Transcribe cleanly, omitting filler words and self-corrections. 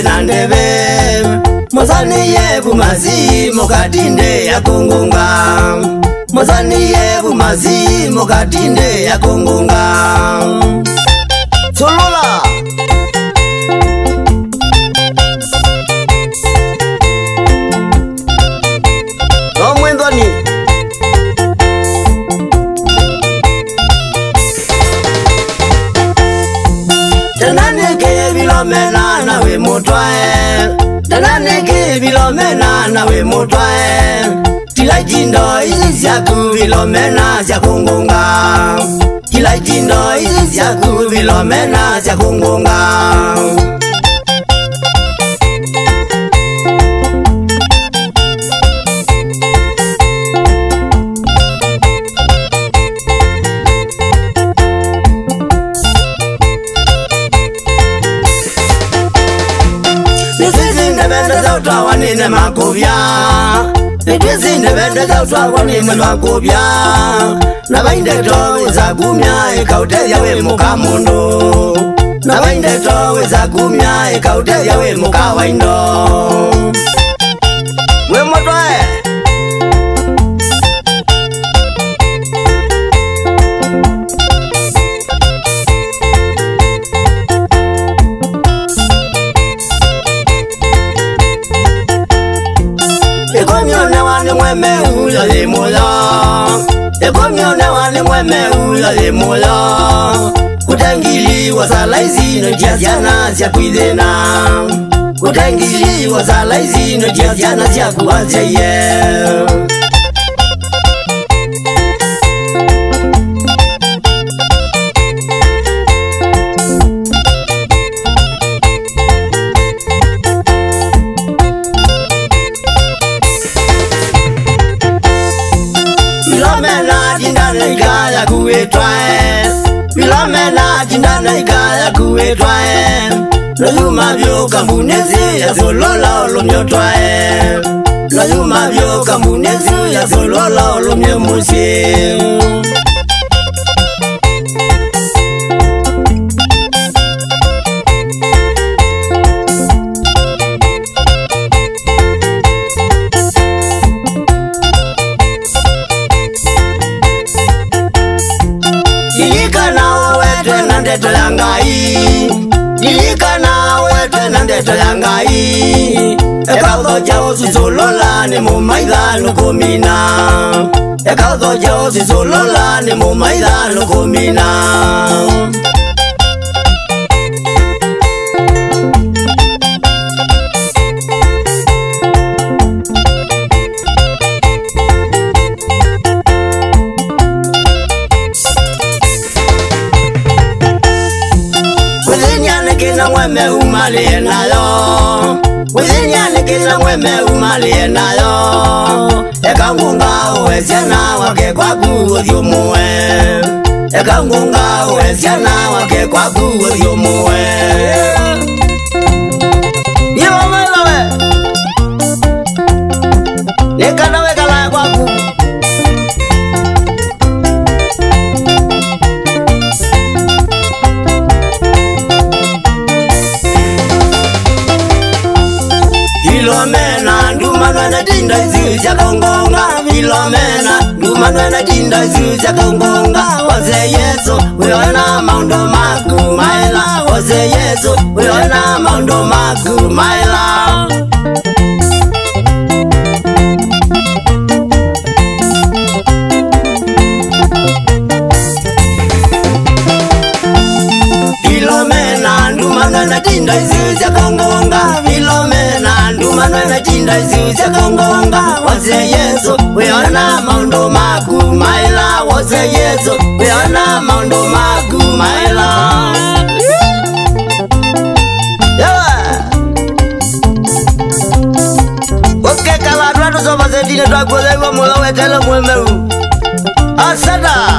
na ndebe Mozani yebu mazi mokatinde ya kongonga Mozani yebu mazi mokatinde ya kongonga Solola Omwendoni Tananeke bilomena na we motwae Tananeke bilomena na we motwae Kila jindo izi siaku bilomena sia kongonga Kila jindo izi siaku bilomena sia kongonga Utwa wanine makobya Nitwizinde bende za utwa wanine makobya Na bainde towe za kumya ikautezya we muka mundu Na bainde towe za kumya ikautezya we muka waindo We motwae Ekomyone wane mweme uya de mola Ekomyone wane mweme uya de mola Kutangili wasalaizi no jiaziana sia kuidena Kutangili wasalaizi no jiaziana sia kuanzeye Ikaya kuetwae Filomena jindana ikaya kuetwae Nayuma vyo kambunezi ya zolola olomyotwae Nayuma vyo kambunezi ya zolola olomyemusi Ndeto yangai Ekaudo jao zizolola ni mumaida nukumina Ekaudo jao zizolola ni mumaida nukumina Mweme umalie nayo Wizinyani kisa mweme umalie nayo Ekangunga uwesiana wake kwa kuudhiumuwe Ekangunga uwesiana wake kwa kuudhiumuwe Yewa mwelawe Nekanawe kala kwa ku Filomena ndumana na tinda izi ya kongonga Filomena ndumana na tinda izi ya kongonga Waze Yesu weona maundo maku maila Waze Yesu weona maundo maku maila Filomena ndumana na tinda izi ya kongonga Filomena ndumana na tinda izi ya kongonga Waze Yesu weona maundo maku maila Waze Yesu weona maundo maku maila Oke kala tuatu sopa sentine tuakulewa mula wetele mwemeu Asada